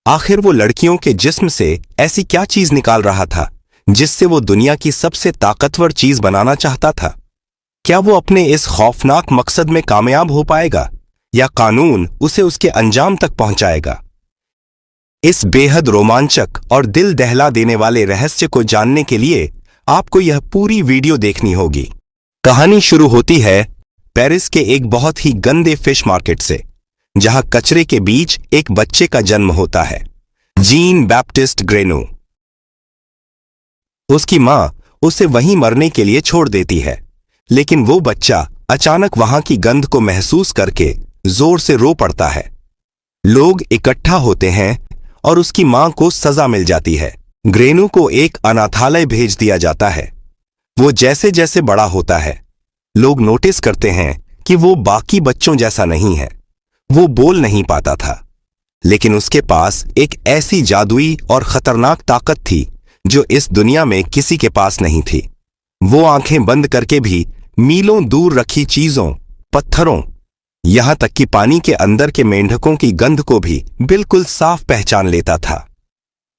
आखिर वो लड़कियों के जिस्म से ऐसी क्या चीज निकाल रहा था जिससे वो दुनिया की सबसे ताकतवर चीज बनाना चाहता था? क्या वो अपने इस खौफनाक मकसद में कामयाब हो पाएगा या कानून उसे उसके अंजाम तक पहुंचाएगा? इस बेहद रोमांचक और दिल दहला देने वाले रहस्य को जानने के लिए आपको यह पूरी वीडियो देखनी होगी। कहानी शुरू होती है पेरिस के एक बहुत ही गंदे फिश मार्केट से, जहां कचरे के बीच एक बच्चे का जन्म होता है, जीन बैप्टिस्ट ग्रेनू। उसकी मां उसे वहीं मरने के लिए छोड़ देती है, लेकिन वो बच्चा अचानक वहां की गंध को महसूस करके जोर से रो पड़ता है। लोग इकट्ठा होते हैं और उसकी मां को सजा मिल जाती है। ग्रेनू को एक अनाथालय भेज दिया जाता है। वो जैसे जैसे बड़ा होता है, लोग नोटिस करते हैं कि वो बाकी बच्चों जैसा नहीं है। वो बोल नहीं पाता था, लेकिन उसके पास एक ऐसी जादुई और खतरनाक ताकत थी जो इस दुनिया में किसी के पास नहीं थी। वो आंखें बंद करके भी मीलों दूर रखी चीजों, पत्थरों, यहां तक कि पानी के अंदर के मेंढकों की गंध को भी बिल्कुल साफ पहचान लेता था।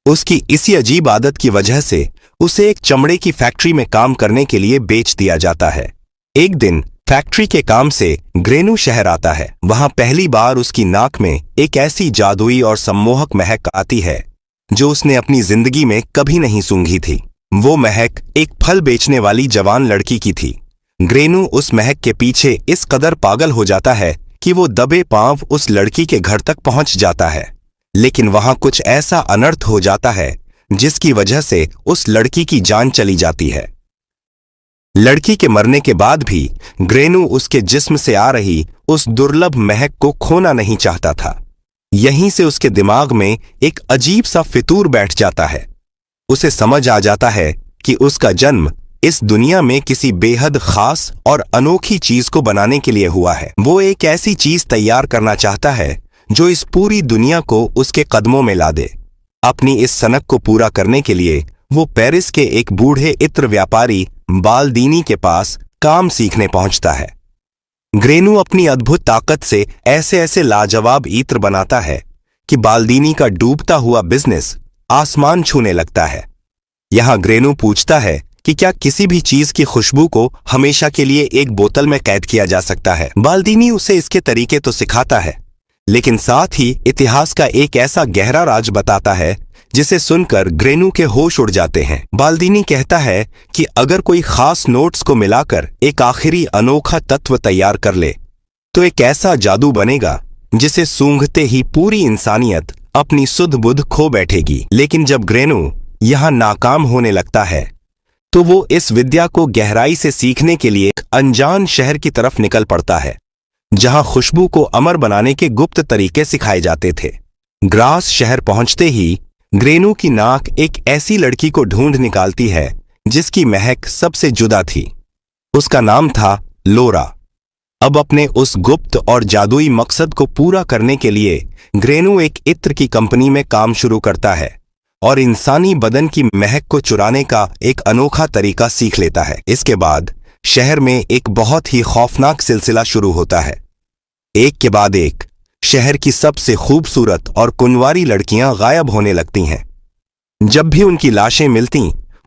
उसकी इसी अजीब आदत की वजह से उसे एक चमड़े की फैक्ट्री में काम करने के लिए बेच दिया जाता है। एक दिन फैक्ट्री के काम से ग्रेनू शहर आता है। वहां पहली बार उसकी नाक में एक ऐसी जादुई और सम्मोहक महक आती है जो उसने अपनी जिंदगी में कभी नहीं सूंघी थी। वो महक एक फल बेचने वाली जवान लड़की की थी। ग्रेनू उस महक के पीछे इस कदर पागल हो जाता है कि वो दबे पांव उस लड़की के घर तक पहुंच जाता है। लेकिन वहां कुछ ऐसा अनर्थ हो जाता है जिसकी वजह से उस लड़की की जान चली जाती है। लड़की के मरने के बाद भी ग्रेनू उसके जिस्म से आ रही उस दुर्लभ महक को खोना नहीं चाहता था। यहीं से उसके दिमाग में एक अजीब सा फितूर बैठ जाता है। उसे समझ आ जाता है कि उसका जन्म इस दुनिया में किसी बेहद खास और अनोखी चीज को बनाने के लिए हुआ है। वो एक ऐसी चीज तैयार करना चाहता है जो इस पूरी दुनिया को उसके कदमों में ला दे। अपनी इस सनक को पूरा करने के लिए वो पेरिस के एक बूढ़े इत्र व्यापारी बाल्दीनी के पास काम सीखने पहुंचता है। ग्रेनू अपनी अद्भुत ताकत से ऐसे ऐसे लाजवाब इत्र बनाता है कि बाल्दीनी का डूबता हुआ बिजनेस आसमान छूने लगता है। यहां ग्रेनू पूछता है कि क्या किसी भी चीज की खुशबू को हमेशा के लिए एक बोतल में कैद किया जा सकता है। बाल्दीनी उसे इसके तरीके तो सिखाता है, लेकिन साथ ही इतिहास का एक ऐसा गहरा राज बताता है जिसे सुनकर ग्रेनू के होश उड़ जाते हैं। बाल्दीनी कहता है कि अगर कोई खास नोट्स को मिलाकर एक आखिरी अनोखा तत्व तैयार कर ले तो एक ऐसा जादू बनेगा जिसे सूंघते ही पूरी इंसानियत अपनी सुध बुध खो बैठेगी। लेकिन जब ग्रेनू यहां नाकाम होने लगता है तो वो इस विद्या को गहराई से सीखने के लिए एक अनजान शहर की तरफ निकल पड़ता है, जहां खुशबू को अमर बनाने के गुप्त तरीके सिखाए जाते थे। ग्रास शहर पहुंचते ही ग्रेनू की नाक एक ऐसी लड़की को ढूंढ निकालती है जिसकी महक सबसे जुदा थी। उसका नाम था लोरा। अब अपने उस गुप्त और जादुई मकसद को पूरा करने के लिए ग्रेनू एक इत्र की कंपनी में काम शुरू करता है और इंसानी बदन की महक को चुराने का एक अनोखा तरीका सीख लेता है। इसके बाद शहर में एक बहुत ही खौफनाक सिलसिला शुरू होता है। एक के बाद एक शहर की सबसे खूबसूरत और कुंवारी लड़कियां गायब होने लगती हैं। जब भी उनकी लाशें मिलती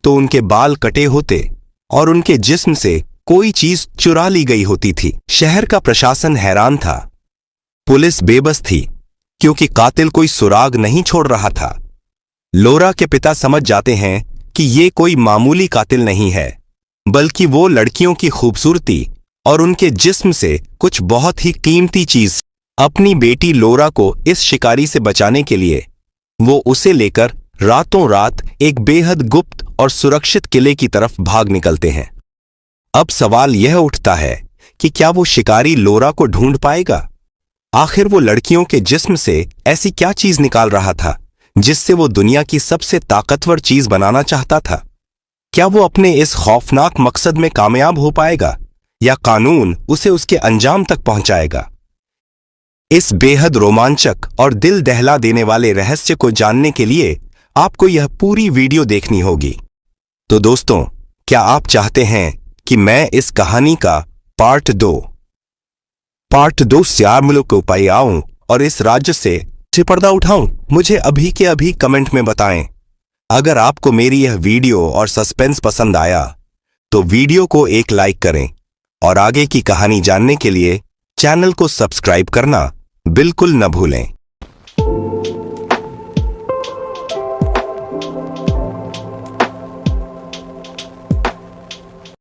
तो उनके बाल कटे होते और उनके जिस्म से कोई चीज चुरा ली गई होती थी। शहर का प्रशासन हैरान था, पुलिस बेबस थी, क्योंकि कातिल कोई सुराग नहीं छोड़ रहा था। लोरा के पिता समझ जाते हैं कि ये कोई मामूली कातिल नहीं है, बल्कि वो लड़कियों की खूबसूरती और उनके जिस्म से कुछ बहुत ही कीमती चीज। अपनी बेटी लोरा को इस शिकारी से बचाने के लिए वो उसे लेकर रातों रात एक बेहद गुप्त और सुरक्षित किले की तरफ भाग निकलते हैं। अब सवाल यह उठता है कि क्या वो शिकारी लोरा को ढूंढ पाएगा? आखिर वो लड़कियों के जिस्म से ऐसी क्या चीज निकाल रहा था जिससे वो दुनिया की सबसे ताकतवर चीज बनाना चाहता था? क्या वो अपने इस खौफनाक मकसद में कामयाब हो पाएगा या कानून उसे उसके अंजाम तक पहुंचाएगा? इस बेहद रोमांचक और दिल दहला देने वाले रहस्य को जानने के लिए आपको यह पूरी वीडियो देखनी होगी। तो दोस्तों, क्या आप चाहते हैं कि मैं इस कहानी का पार्ट 2 श्यामलों को पाई आऊं और इस राज्य से से पर्दा उठाऊं? मुझे अभी के अभी कमेंट में बताएं। अगर आपको मेरी यह वीडियो और सस्पेंस पसंद आया तो वीडियो को एक लाइक करें और आगे की कहानी जानने के लिए चैनल को सब्सक्राइब करना बिल्कुल न भूलें।